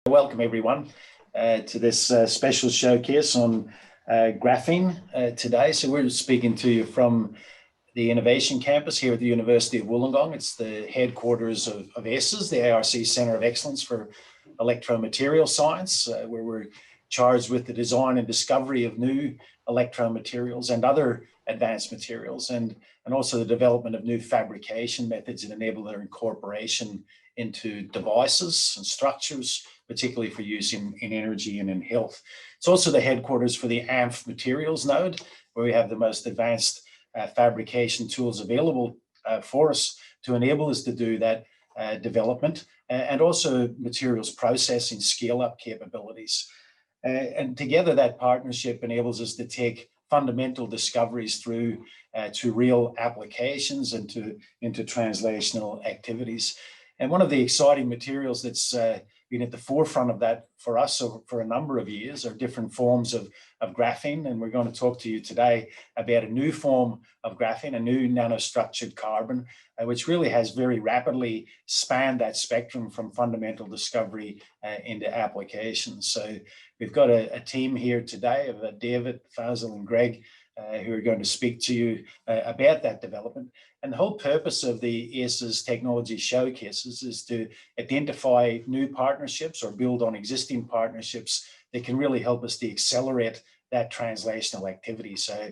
Welcome everyone to this special showcase on graphene today. So we're speaking to you from the Innovation Campus here at the University of Wollongong. It's the headquarters of ACES, the ARC Centre of Excellence for Electromaterial Science, where we're charged with the design and discovery of new electromaterials and other advanced materials, and also the development of new fabrication methods that enable their incorporation into devices and structures, particularly for use in energy and in health. It's also the headquarters for the AMF materials node, where we have the most advanced fabrication tools available for us to enable us to do that development, and also materials processing scale-up capabilities. And together that partnership enables us to take fundamental discoveries through to real applications and into translational activities. And one of the exciting materials that's been at the forefront of that for us for a number of years are different forms of graphene. And we're going to talk to you today about a new form of graphene, a new nanostructured carbon, which really has very rapidly spanned that spectrum from fundamental discovery into applications. So we've got a team here today of David, Fazil and Greg, who are going to speak to you about that development. And the whole purpose of the ACES Technology Showcases is to identify new partnerships or build on existing partnerships that can really help us to accelerate that translational activity. So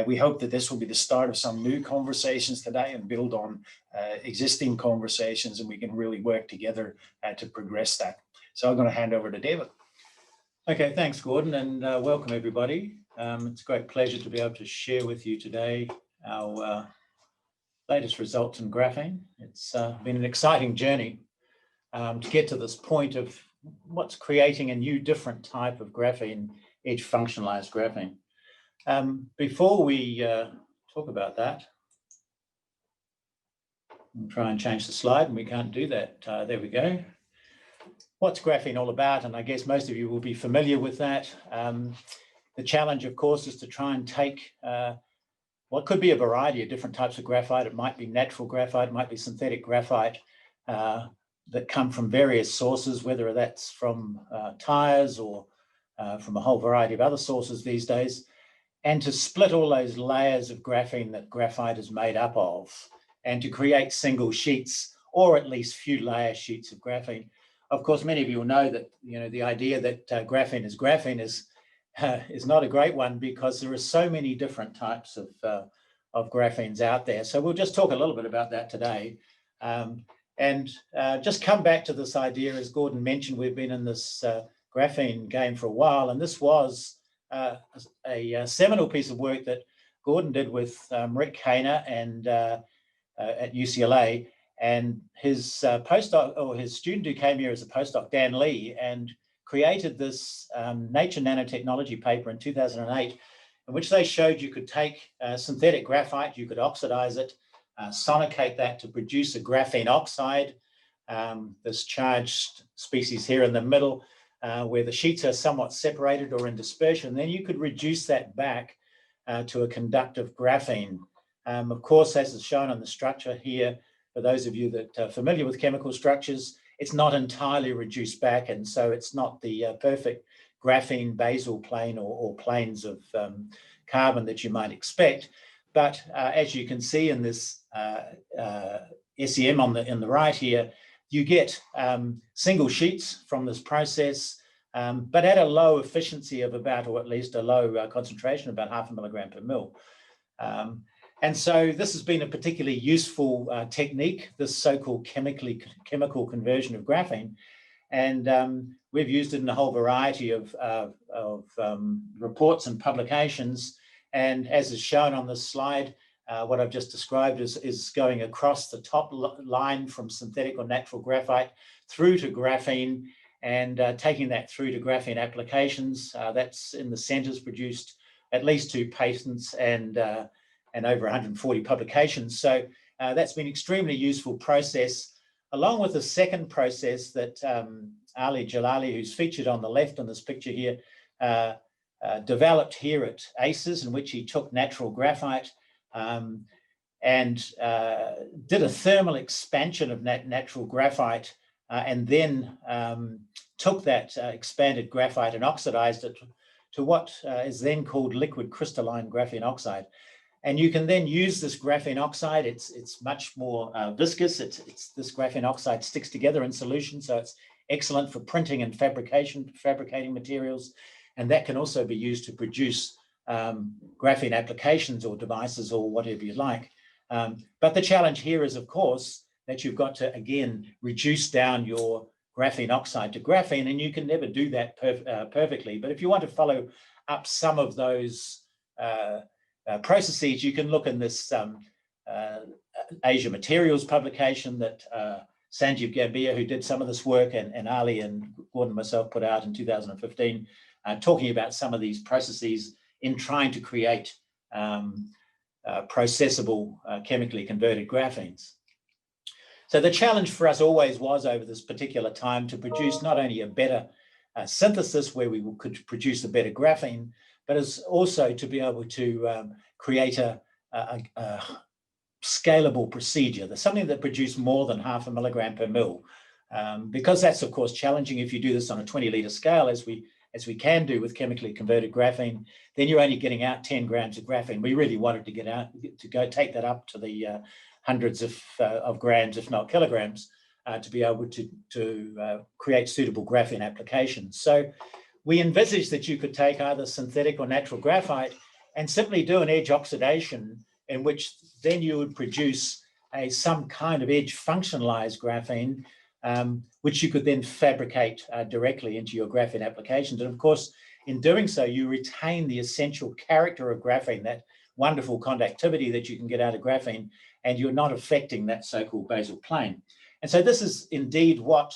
we hope that this will be the start of some new conversations today and build on existing conversations, and we can really work together to progress that. So I'm going to hand over to David. Okay, thanks, Gordon, and welcome everybody. It's a great pleasure to be able to share with you today our latest results in graphene. It's been an exciting journey to get to this point of what's creating a new different type of graphene, edge functionalized graphene. Before we talk about that, I'll try and change the slide, and we can't do that. There we go. What's graphene all about? And I guess most of you will be familiar with that. The challenge, of course, is to try and take what could be a variety of different types of graphite. It might be natural graphite, it might be synthetic graphite that come from various sources, whether that's from tires or from a whole variety of other sources these days, and to split all those layers of graphene that graphite is made up of, and to create single sheets or at least few layer sheets of graphene. Of course, many of you will know that the idea that graphene is not a great one, because there are so many different types of graphenes out there. So we'll just talk a little bit about that today, and just come back to this idea. As Gordon mentioned, we've been in this graphene game for a while, and this was a seminal piece of work that Gordon did with Rick Hayner and at UCLA, and his postdoc, or his student who came here as a postdoc, Dan Lee, and created this Nature Nanotechnology paper in 2008, in which they showed you could take synthetic graphite, you could oxidize it, sonicate that to produce a graphene oxide, this charged species here in the middle, where the sheets are somewhat separated or in dispersion. Then you could reduce that back to a conductive graphene. Of course, as is shown on the structure here, for those of you that are familiar with chemical structures, it's not entirely reduced back, and so it's not the perfect graphene basal plane or planes of carbon that you might expect. But as you can see in this SEM in the right here, you get single sheets from this process, but at a low efficiency of about, or at least a low concentration, about 0.5 milligram per mil. And so this has been a particularly useful technique, this so-called chemical conversion of graphene. And we've used it in a whole variety of reports and publications. And as is shown on this slide, what I've just described is going across the top line from synthetic or natural graphite through to graphene, and taking that through to graphene applications. That's in the centers produced at least 2 patents and over 140 publications. So that's been an extremely useful process, along with the second process that Ali Jalali, who's featured on the left in this picture here, developed here at ACES, in which he took natural graphite and did a thermal expansion of natural graphite, and then took that expanded graphite and oxidized it to what is then called liquid crystalline graphene oxide. And you can then use this graphene oxide. It's much more viscous. This graphene oxide sticks together in solution, so it's excellent for printing and fabricating materials. And that can also be used to produce graphene applications or devices or whatever you like. But the challenge here is, of course, that you've got to, again, reduce down your graphene oxide to graphene, and you can never do that perfectly. But if you want to follow up some of those processes, you can look in this Asia Materials publication that Sanjeev Gambhir, who did some of this work, and Ali and Gordon and myself put out in 2015, talking about some of these processes in trying to create processable chemically converted graphenes. So the challenge for us always was over this particular time to produce not only a better synthesis where we could produce a better graphene, but as also to be able to create a scalable procedure. There's something that produced more than 0.5 milligram per mil, because that's of course challenging. If you do this on a 20-liter scale, as we can do with chemically converted graphene, then you're only getting out 10 grams of graphene. We really wanted to go take that up to the hundreds of grams, if not kilograms, to be able to create suitable graphene applications. So we envisaged that you could take either synthetic or natural graphite and simply do an edge oxidation, in which then you would produce some kind of edge functionalized graphene, which you could then fabricate directly into your graphene applications. And of course, in doing so, you retain the essential character of graphene, that wonderful conductivity that you can get out of graphene, and you're not affecting that so-called basal plane. And so this is indeed what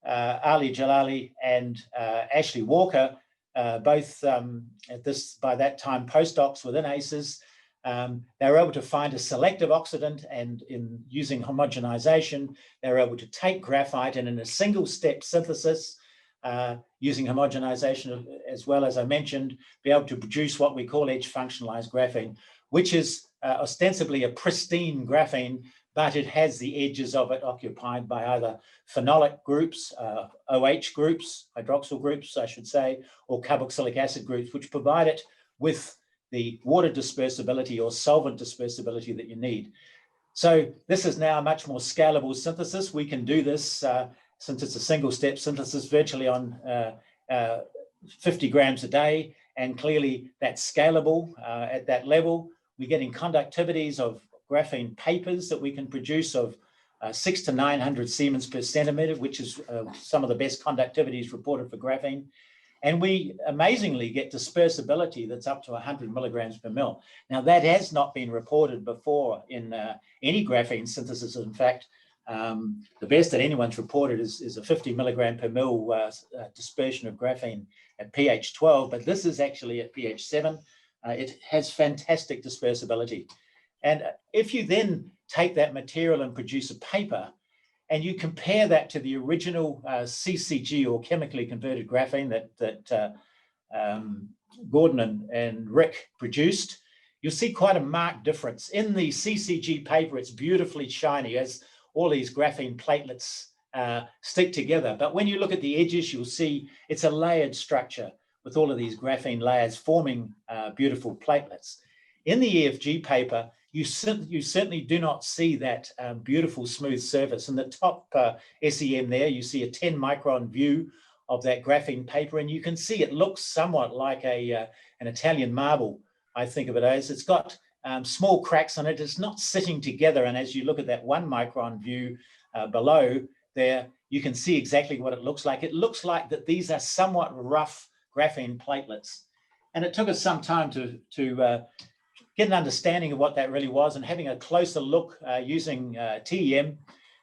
Ali Jalali and Ashley Walker, both by that time postdocs within ACES, they were able to find a selective oxidant, and in using homogenization, they were able to take graphite and in a single step synthesis, using homogenization as well, as I mentioned, be able to produce what we call edge functionalized graphene, which is ostensibly a pristine graphene, but it has the edges of it occupied by either phenolic groups, OH groups, hydroxyl groups, I should say, or carboxylic acid groups, which provide it with the water dispersibility or solvent dispersibility that you need. So this is now a much more scalable synthesis. We can do this, since it's a single-step synthesis, virtually on 50 grams a day, and clearly that's scalable at that level. We're getting conductivities of graphene papers that we can produce of 600 to 900 Siemens per centimeter, which is some of the best conductivities reported for graphene. And we amazingly get dispersibility that's up to 100 milligrams per mil. Now that has not been reported before in any graphene synthesis. In fact, the best that anyone's reported is a 50 milligram per mil dispersion of graphene at pH 12, but this is actually at pH 7. It has fantastic dispersibility. And if you then take that material and produce a paper, and you compare that to the original CCG or chemically converted graphene that Gordon and Rick produced, you'll see quite a marked difference. In the CCG paper, it's beautifully shiny as all these graphene platelets stick together. But when you look at the edges, you'll see it's a layered structure with all of these graphene layers forming beautiful platelets. In the EFG paper, you certainly do not see that beautiful smooth surface. In the top SEM there, you see a 10 micron view of that graphene paper, and you can see it looks somewhat like an Italian marble, I think of it as. It's got small cracks on it. It's not sitting together, and as you look at that 1 micron view below there, you can see exactly what it looks like. It looks like that these are somewhat rough graphene platelets. And it took us some time to get an understanding of what that really was, and having a closer look using TEM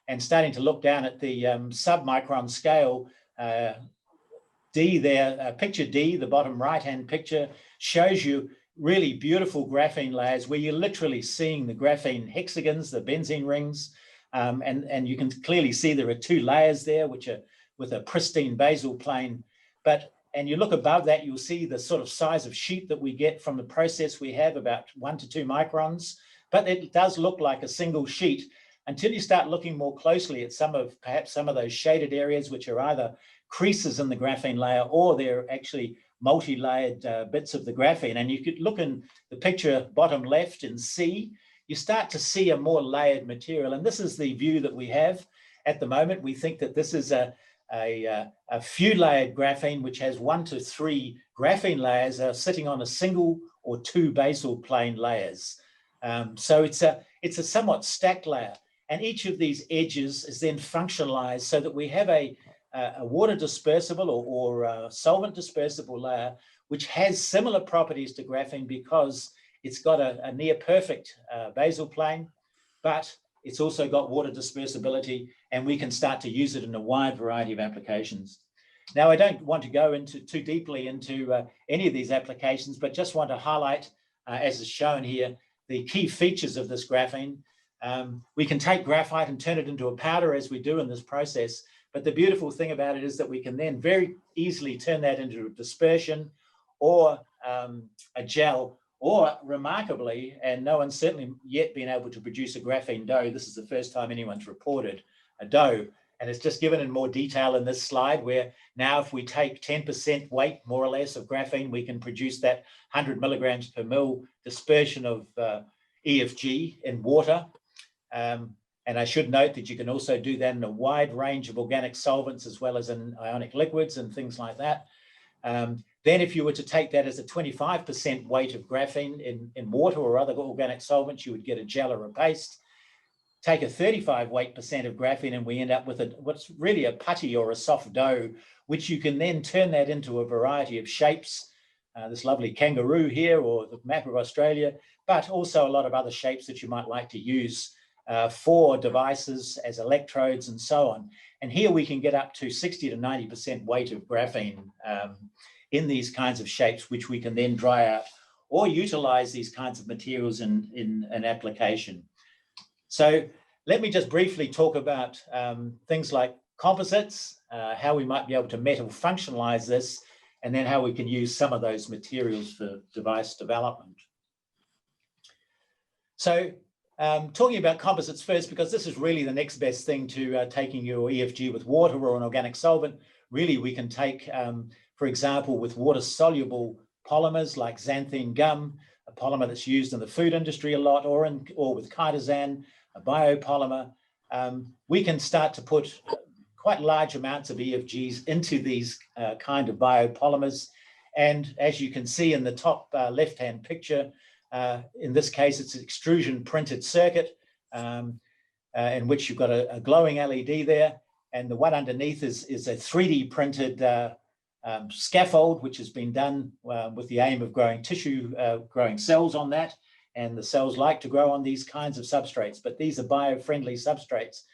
and starting to look down at the sub-micron scale. D there, picture D, the bottom right-hand picture, shows you really beautiful graphene layers where you're literally seeing the graphene hexagons, the benzene rings, and you can clearly see there are 2 layers there, which are with a pristine basal plane. And you look above that, you'll see the sort of size of sheet that we get from the process we have, about 1 to 2 microns, but it does look like a single sheet. until you start looking more closely at perhaps some of those shaded areas, which are either creases in the graphene layer or they're actually multi-layered bits of the graphene. And you could look in the picture bottom left in C, you start to see a more layered material. And this is the view that we have at the moment. We think that this is a few layered graphene, which has 1 to 3 graphene layers sitting on a single or 2 basal plane layers. So it's a somewhat stacked layer. And each of these edges is then functionalized so that we have a water dispersible or solvent dispersible layer, which has similar properties to graphene because it's got a near perfect basal plane, but it's also got water dispersibility, and we can start to use it in a wide variety of applications. Now, I don't want to go too deeply into any of these applications, but just want to highlight, as is shown here, the key features of this graphene. We can take graphite and turn it into a powder as we do in this process, but the beautiful thing about it is that we can then very easily turn that into a dispersion or a gel, or remarkably, and no one's certainly yet been able to produce a graphene dough. This is the first time anyone's reported a dough, and it's just given in more detail in this slide, where now if we take 10% weight, more or less, of graphene, we can produce that 100 milligrams per mil dispersion of EFG in water. And I should note that you can also do that in a wide range of organic solvents as well as in ionic liquids and things like that. Then if you were to take that as a 25% weight of graphene in water or other organic solvents, you would get a gel or a paste. Take a 35% weight of graphene and we end up with what's really a putty or a soft dough, which you can then turn that into a variety of shapes. This lovely kangaroo here, or the map of Australia, but also a lot of other shapes that you might like to use for devices as electrodes and so on. And here we can get up to 60 to 90% weight of graphene in these kinds of shapes, which we can then dry out or utilize these kinds of materials in an application. So let me just briefly talk about things like composites, how we might be able to metal functionalize this, and then how we can use some of those materials for device development. So talking about composites first, because this is really the next best thing to taking your EFG with water or an organic solvent. Really, we can take, for example, with water-soluble polymers like xanthine gum, a polymer that's used in the food industry a lot, or with chitosan, a biopolymer. We can start to put quite large amounts of EFGs into these kind of biopolymers. And as you can see in the top left-hand picture, in this case, it's an extrusion printed circuit in which you've got a glowing LED there. And the one underneath is a 3D printed scaffold, which has been done with the aim of growing tissue, growing cells on that. And the cells like to grow on these kinds of substrates, but these are bio-friendly substrates.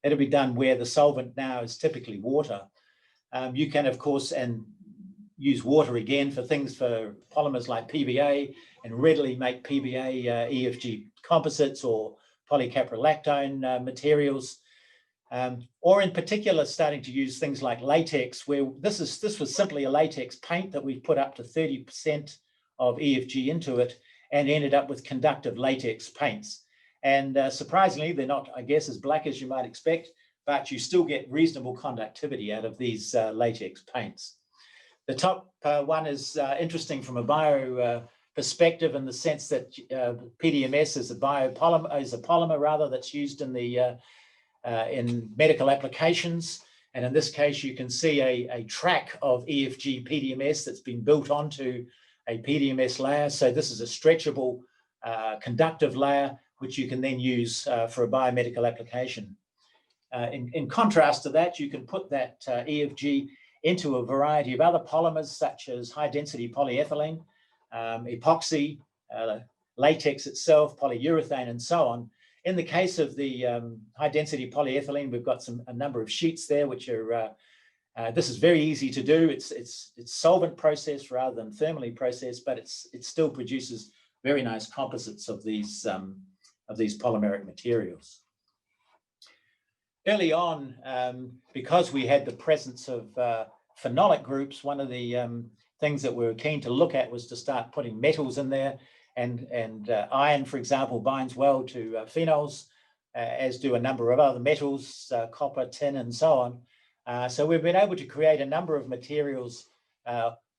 It'll be done where the solvent now is typically water. You can, of course, use water again for polymers like PBA, and readily make PBA EFG composites or polycaprolactone materials. Or in particular, starting to use things like latex, where this was simply a latex paint that we put up to 30% of EFG into it, and ended up with conductive latex paints. And surprisingly, they're not, I guess, as black as you might expect, but you still get reasonable conductivity out of these latex paints. The top one is interesting from a bio perspective, in the sense that PDMS is a polymer rather that's used in medical applications. And in this case, you can see a track of EFG PDMS that's been built onto a PDMS layer. So this is a stretchable conductive layer, which you can then use for a biomedical application. In contrast to that, you can put that EFG into a variety of other polymers, such as high-density polyethylene, epoxy, latex itself, polyurethane, and so on. In the case of the high-density polyethylene, we've got a number of sheets there, which are, this is very easy to do. It's solvent processed rather than thermally processed, but it still produces very nice composites of these polymeric materials. Early on, because we had the presence of phenolic groups, one of the things that we were keen to look at was to start putting metals in there. And iron, for example, binds well to phenols. as do a number of other metals, copper, tin, and so on. So we've been able to create a number of materials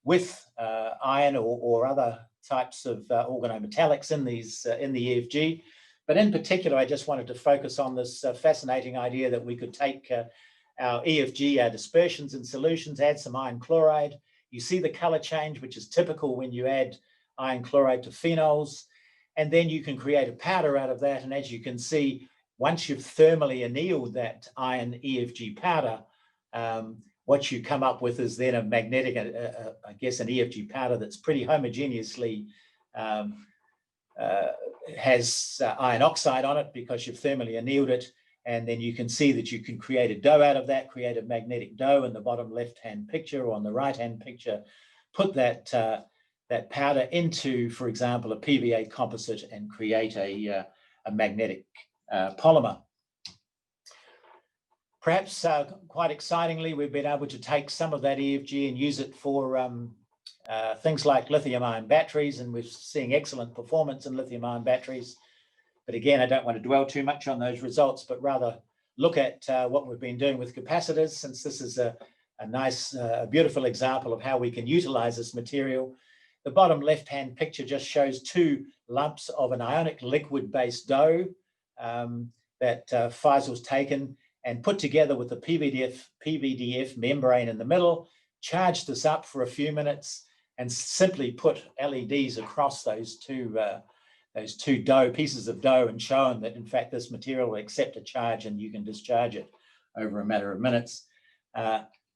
with iron or other types of organometallics in these in the EFG. But in particular, I just wanted to focus on this fascinating idea that we could take our EFG, our dispersions and solutions, add some iron chloride. You see the color change, which is typical when you add iron chloride to phenols. And then you can create a powder out of that. And as you can see, once you've thermally annealed that iron EFG powder, what you come up with is then a magnetic, I guess, an EFG powder that's pretty homogeneously has iron oxide on it because you've thermally annealed it. And then you can see that you can create a dough out of that, create a magnetic dough in the bottom left-hand picture, or on the right-hand picture, put that, that powder into, for example, a PVA composite and create a magnetic polymer. Perhaps quite excitingly, we've been able to take some of that EFG and use it for things like lithium-ion batteries, and we're seeing excellent performance in lithium-ion batteries. But again, I don't want to dwell too much on those results, but rather look at what we've been doing with capacitors, since this is a nice, beautiful example of how we can utilize this material. The bottom left-hand picture just shows two lumps of an ionic liquid-based dough that Faisal's taken and put together with the PVDF membrane in the middle, charged this up for a few minutes, and simply put LEDs across those two pieces of dough, and shown that, in fact, this material will accept a charge and you can discharge it over a matter of minutes.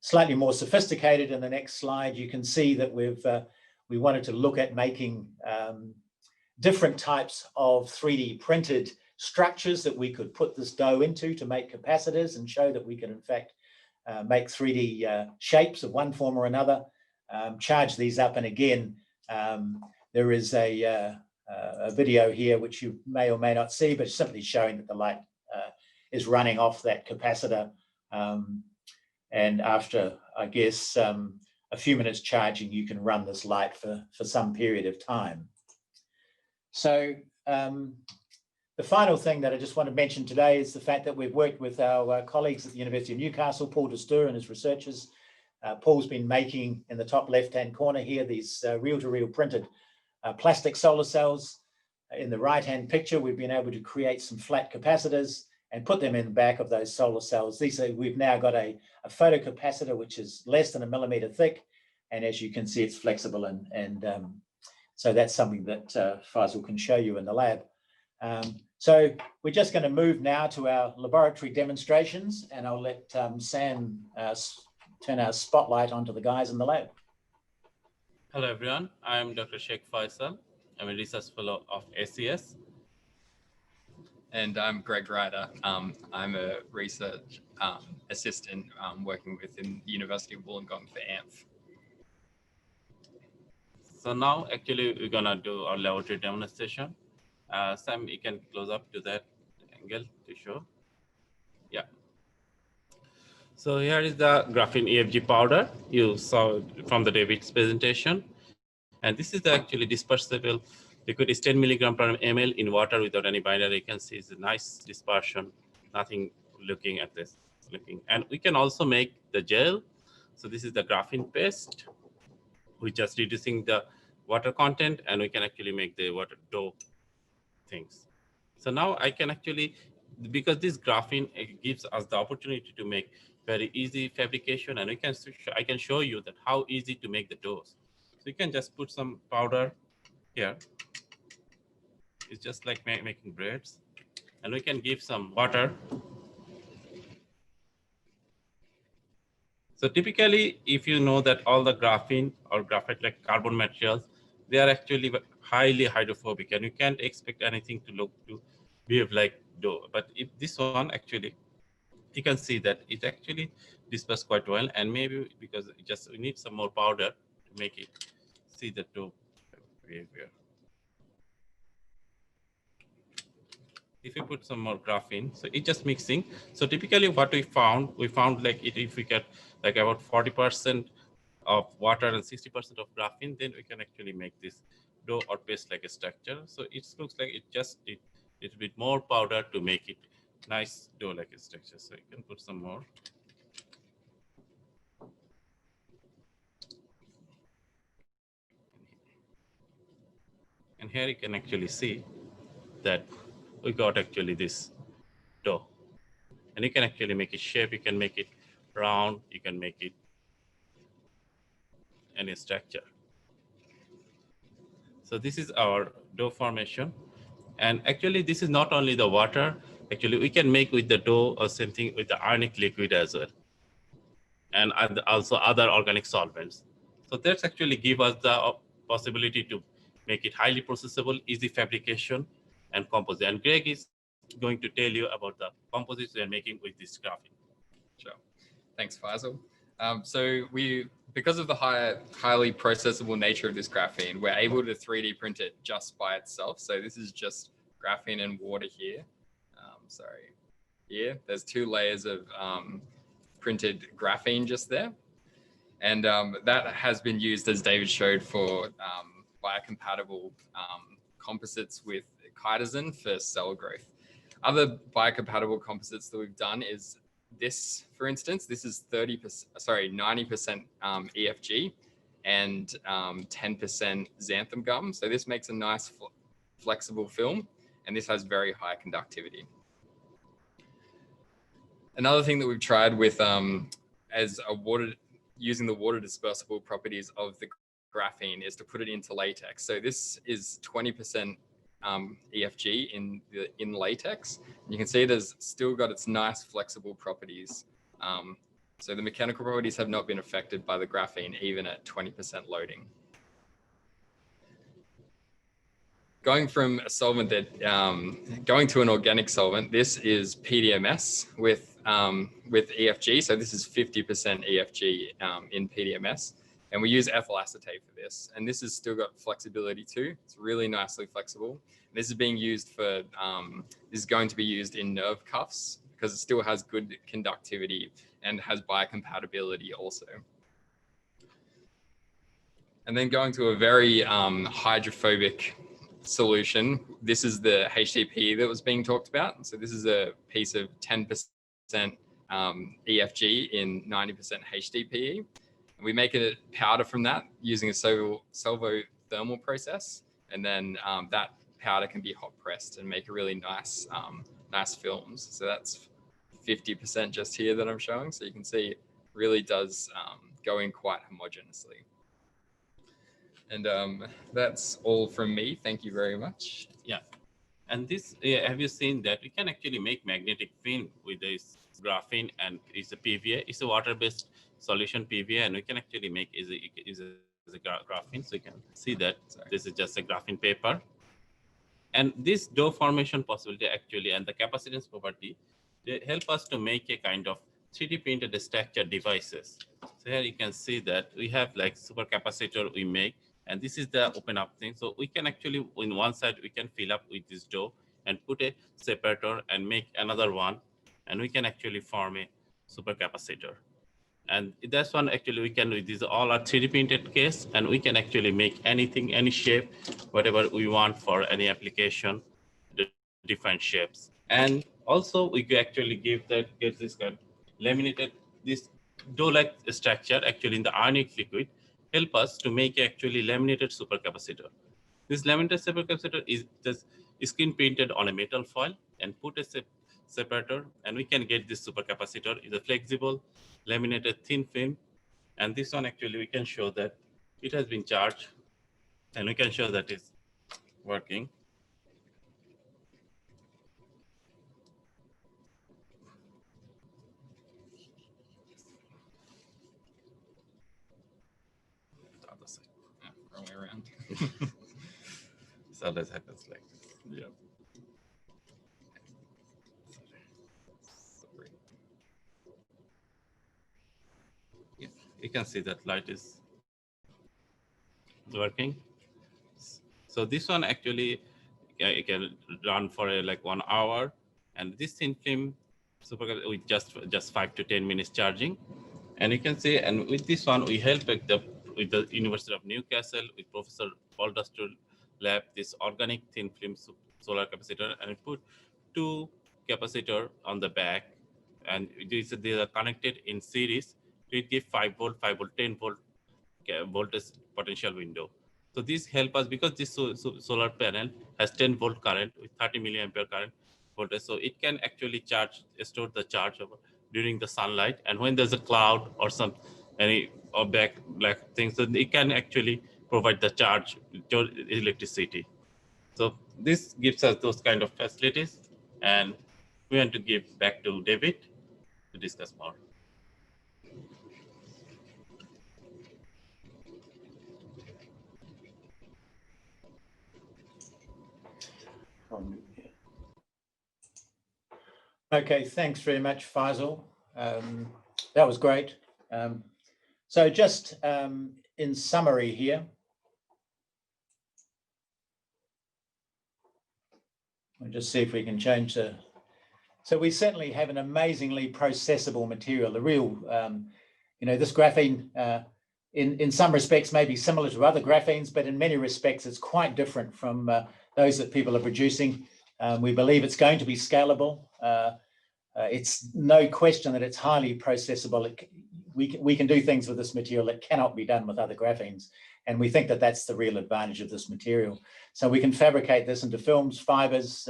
Slightly more sophisticated in the next slide, you can see that we wanted to look at making different types of 3D printed structures that we could put this dough into to make capacitors, and show that we can, in fact, make 3D shapes of one form or another, charge these up. And again, there is a video here which you may or may not see, but simply showing that the light is running off that capacitor. And after, I guess, a few minutes charging, you can run this light for some period of time. So the final thing that I just want to mention today is the fact that we've worked with our colleagues at the University of Newcastle, Paul Destur and his researchers. Paul's been making, in the top left-hand corner here, these reel-to-reel printed plastic solar cells. In the right-hand picture, we've been able to create some flat capacitors and put them in the back of those solar cells. We've now got a photocapacitor which is less than 1 millimeter thick, and as you can see, it's flexible, and so that's something that Faisal can show you in the lab. So we're just going to move now to our laboratory demonstrations, and I'll let Sam turn our spotlight onto the guys in the lab. Hello everyone, I'm Dr. Sheikh Faisal. I'm a research fellow of ACES. And I'm Greg Ryder. I'm a research assistant working within the University of Wollongong for AMF. So now actually we're gonna do our laboratory demonstration. Sam, you can close up to that angle to show. Yeah. So here is the graphene EFG powder you saw from the David's presentation. And this is the actually dispersible liquid is 10 milligram per ml in water without any binder. You can see it's a nice dispersion, nothing looking at this looking. And we can also make the gel. So this is the graphene paste. We're just reducing the water content, and we can actually make the water dough things. So now I can actually, because this graphene gives us the opportunity to make very easy fabrication, and I can show you that how easy to make the doughs. So you can just put some powder here. It's just like making breads, and we can give some water. So typically, if you know that all the graphene or graphite like carbon materials, they are actually highly hydrophobic, and you can't expect anything to behave like dough. But if this one actually, you can see that it actually disperses quite well, and maybe because we need some more powder to make it see the dough behavior. If you put some more graphene, so it's just mixing. So typically what we found like if we get like about 40% of water and 60% of graphene, then we can actually make this dough or paste like a structure. So it looks like it just need a little bit more powder to make it nice dough-like structure. So you can put some more. And here you can actually see that we got actually this dough. And you can actually make it shape, you can make it round, you can make it any structure. So this is our dough formation. And actually this is not only the water, actually we can make with the dough or same thing with the ionic liquid as well. And also other organic solvents. So that's actually give us the possibility to make it highly processable, easy fabrication and composite. And Greg is going to tell you about the composites we are making with this graphene. Sure. Thanks, Faisal. So because of the highly processable nature of this graphene, we're able to 3D print it just by itself. So this is just graphene and water here. Here, there's 2 layers of printed graphene just there. And that has been used, as David showed, for biocompatible composites with chitosan for cell growth. Other biocompatible composites that we've done is this, for instance, this is 90% EFG and 10% xanthan gum. So this makes a nice flexible film, and this has very high conductivity. Another thing that we've tried with using the water dispersible properties of the graphene is to put it into latex. So this is 20% EFG in latex. And you can see it has still got its nice flexible properties. So the mechanical properties have not been affected by the graphene, even at 20% loading. Going from a solvent going to an organic solvent, this is PDMS with EFG. So this is 50% EFG in PDMS. And we use ethyl acetate for this. And this has still got flexibility too. It's really nicely flexible. This is being used for, this is going to be used in nerve cuffs because it still has good conductivity and has biocompatibility also. And then going to a very hydrophobic solution. This is the HDPE that was being talked about. So this is a piece of 10% EFG in 90% HDPE. We make a powder from that using a solvothermal process. And then that powder can be hot pressed and make a really nice, nice films. So that's 50% just here that I'm showing. So you can see it really does go in quite homogeneously. And that's all from me. Thank you very much. Yeah. And this, have you seen that we can actually make magnetic film with this graphene, and it's a PVA. It's a water-based solution PVA, and we can actually make is a graphene. So you can see that this is just a graphene paper. And this dough formation possibility actually, and the capacitance property, they help us to make a kind of 3D printed structure devices. So here you can see that we have like supercapacitor we make, and this is the open up thing. So we can actually, in one side, we can fill up with this dough and put a separator and make another one, and we can actually form a supercapacitor. And that's one actually we can, these all are 3D printed case, and we can actually make anything, any shape, whatever we want for any application, the different shapes. And also we can actually get this kind of laminated, this dough-like structure actually in the ionic liquid help us to make actually laminated supercapacitor. This laminated supercapacitor is just screen printed on a metal foil and put a separator, and we can get this supercapacitor is a flexible laminated thin film. And this one actually we can show that it has been charged, and we can show that it's working. The other side. Yeah, wrong way around. So that happens like this. Yeah. You can see that light is working. So this one actually it can run for like 1 hour, and this thin film with just 5 to 10 minutes charging. And you can see, and with this one we help with the University of Newcastle with Professor Paul Duster lab, this organic thin film solar capacitor, and we put 2 capacitor on the back, and they are connected in series. It gives 5 volt, 5 volt, 10 volt voltage potential window. So this help us because this solar panel has 10 volt current with 30 milliampere current voltage. So it can actually store the charge during the sunlight, and when there's a cloud or any black things, so it can actually provide the charge to electricity. So this gives us those kind of facilities, and we want to give back to David to discuss more. Okay, thanks very much, Faisal. That was great. So just in summary here, we'll just see if we can change the... So we certainly have an amazingly processable material. The real, this graphene, in some respects may be similar to other graphenes, but in many respects it's quite different from those that people are producing. We believe it's going to be scalable. It's no question that it's highly processable. We can do things with this material that cannot be done with other graphenes. And we think that that's the real advantage of this material. So we can fabricate this into films, fibres,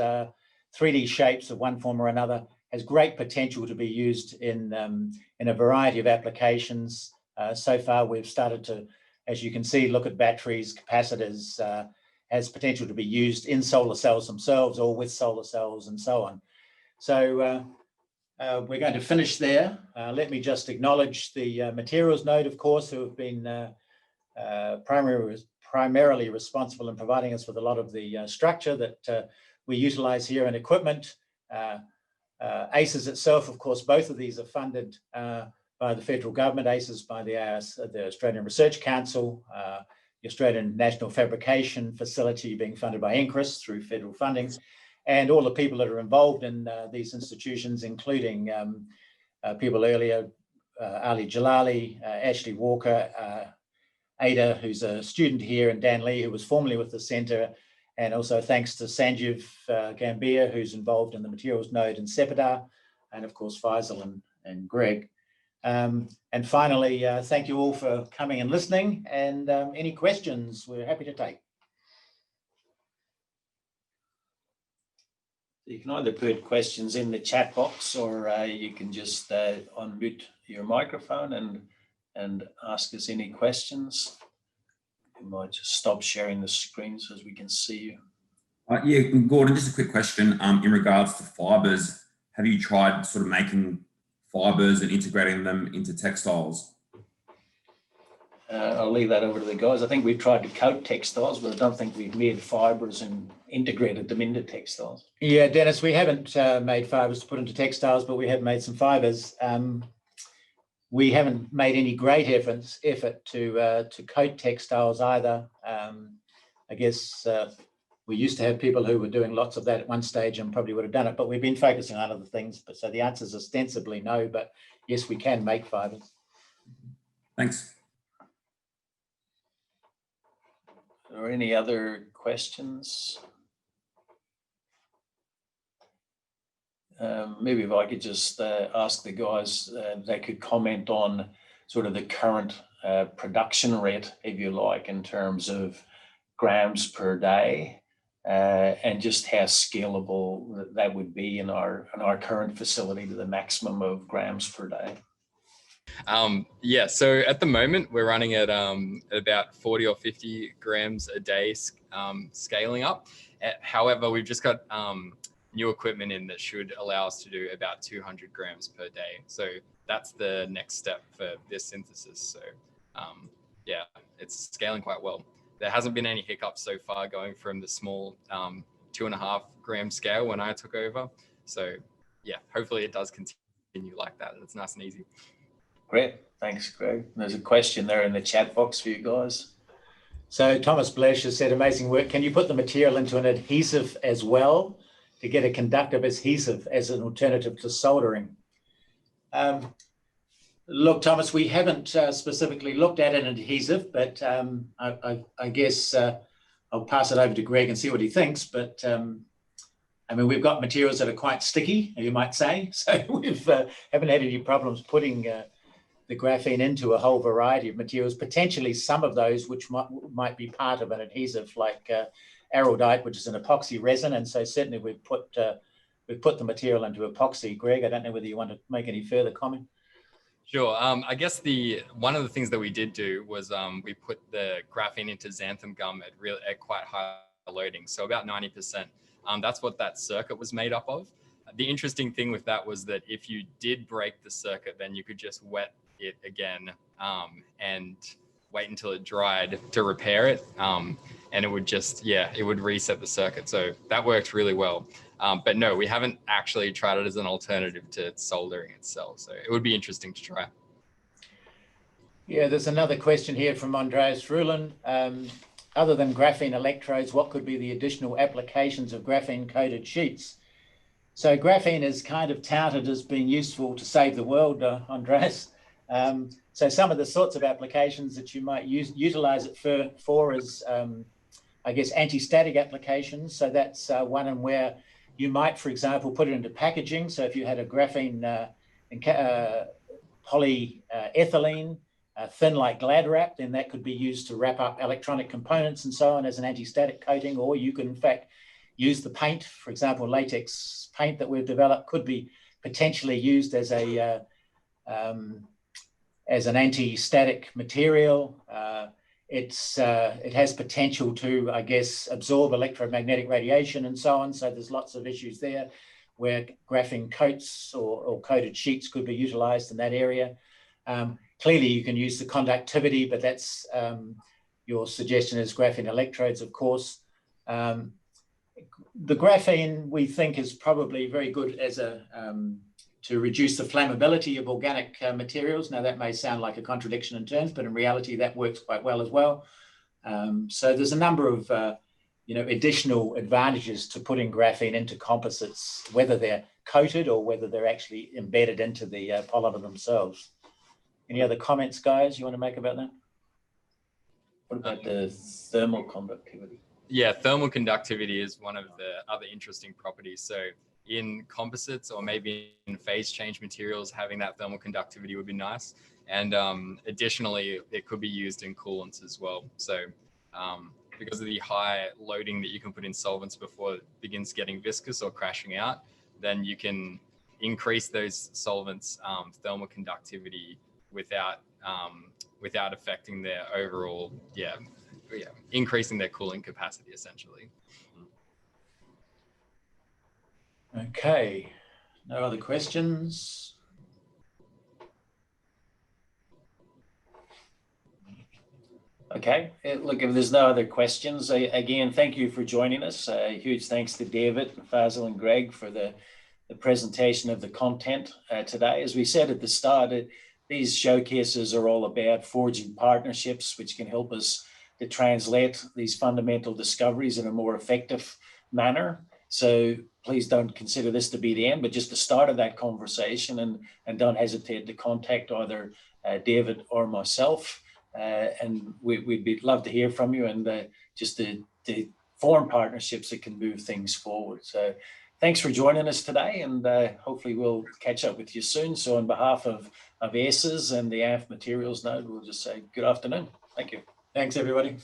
3D shapes of one form or another. Has great potential to be used in a variety of applications. So far, we've started to, as you can see, look at batteries, capacitors, has potential to be used in solar cells themselves or with solar cells and so on. So we're going to finish there. Let me just acknowledge the materials node, of course, who have been primarily responsible in providing us with a lot of the structure that we utilize here and equipment. ACES itself, of course, both of these are funded by the federal government, ACES by the Australian Research Council, the Australian National Fabrication Facility being funded by NCRIS through federal funding, and all the people that are involved in these institutions, including people earlier, Ali Jalali, Ashley Walker, Ada, who's a student here, and Dan Lee, who was formerly with the centre, and also thanks to Sanjeev Gambhir, who's involved in the materials node in Sepidar, and of course Faisal and Greg. And finally, thank you all for coming and listening, and any questions we're happy to take. You can either put questions in the chat box, or you can just unmute your microphone and ask us any questions. You might just stop sharing the screen so as we can see you. Yeah, Gordon, just a quick question in regards to fibres. Have you tried sort of making fibres and integrating them into textiles? I'll leave that over to the guys. I think we've tried to coat textiles, but I don't think we've made fibres and integrated them into textiles. Yeah, Dennis, we haven't made fibres to put into textiles, but we have made some fibres. We haven't made any great effort to coat textiles either. I guess we used to have people who were doing lots of that at one stage and probably would have done it, but we've been focusing on other things. But so the answer is ostensibly no, but yes, we can make fibres. Thanks. Are there any other questions? Maybe if I could just ask the guys, they could comment on sort of the current production rate, if you like, in terms of grams per day, and just how scalable that would be in our current facility to the maximum of grams per day. Yeah, so at the moment we're running at about 40 or 50 grams a day, scaling up. However, we've just got new equipment in that should allow us to do about 200 grams per day. So that's the next step for this synthesis. So yeah, it's scaling quite well. There hasn't been any hiccups so far going from the small 2.5 gram scale when I took over. So yeah, hopefully it does continue like that. It's nice and easy. Great, thanks, Greg. There's a question there in the chat box for you guys. So Thomas Blesh has said, amazing work. Can you put the material into an adhesive as well to get a conductive adhesive as an alternative to soldering? Look, Thomas, we haven't specifically looked at an adhesive, but I guess I'll pass it over to Greg and see what he thinks. But I mean, we've got materials that are quite sticky, you might say. So we've haven't had any problems putting the graphene into a whole variety of materials, potentially some of those which might be part of an adhesive like araldite, which is an epoxy resin. And so certainly we've put the material into epoxy. Greg, I don't know whether you want to make any further comment. Sure. I guess one of the things that we did do was we put the graphene into xanthan gum at quite high loading, so about 90%. That's what that circuit was made up of. The interesting thing with that was that if you did break the circuit, then you could just wet it again and wait until it dried to repair it. And it would just, it would reset the circuit. So that worked really well. But no, we haven't actually tried it as an alternative to soldering itself. So it would be interesting to try. Yeah, there's another question here from Andreas Rulin. Other than graphene electrodes, what could be the additional applications of graphene-coated sheets? So graphene is kind of touted as being useful to save the world, Andreas. So some of the sorts of applications that you might utilize it for is, I guess, anti-static applications. So that's one in where you might, for example, put it into packaging. So if you had a graphene polyethylene, thin like Glad wrap, then that could be used to wrap up electronic components and so on as an anti-static coating. Or you can, in fact, use the paint. For example, latex paint that we've developed could be potentially used as an anti-static material. It has potential to, I guess, absorb electromagnetic radiation and so on. So there's lots of issues there where graphene coats or coated sheets could be utilized in that area. Clearly, you can use the conductivity, but that's your suggestion is graphene electrodes, of course. The graphene, we think, is probably very good as to reduce the flammability of organic materials. Now, that may sound like a contradiction in terms, but in reality, that works quite well as well. So there's a number of additional advantages to putting graphene into composites, whether they're coated or whether they're actually embedded into the polymer themselves. Any other comments, guys, you want to make about that? What about the thermal conductivity? Yeah, thermal conductivity is one of the other interesting properties. So in composites or maybe in phase change materials, having that thermal conductivity would be nice. And additionally, it could be used in coolants as well. So because of the high loading that you can put in solvents before it begins getting viscous or crashing out, then you can increase those solvents' thermal conductivity without affecting their overall, increasing their cooling capacity essentially. Okay, no other questions? Okay, look, if there's no other questions, again, thank you for joining us. Huge thanks to David, Fazil, and Greg for the presentation of the content today. As we said at the start, these showcases are all about forging partnerships which can help us to translate these fundamental discoveries in a more effective manner. So please don't consider this to be the end, but just the start of that conversation, and don't hesitate to contact either David or myself. And we'd love to hear from you and just to form partnerships that can move things forward. So thanks for joining us today, and hopefully we'll catch up with you soon. So on behalf of ACES and the AF Materials node, we'll just say good afternoon. Thank you. Thanks, everybody.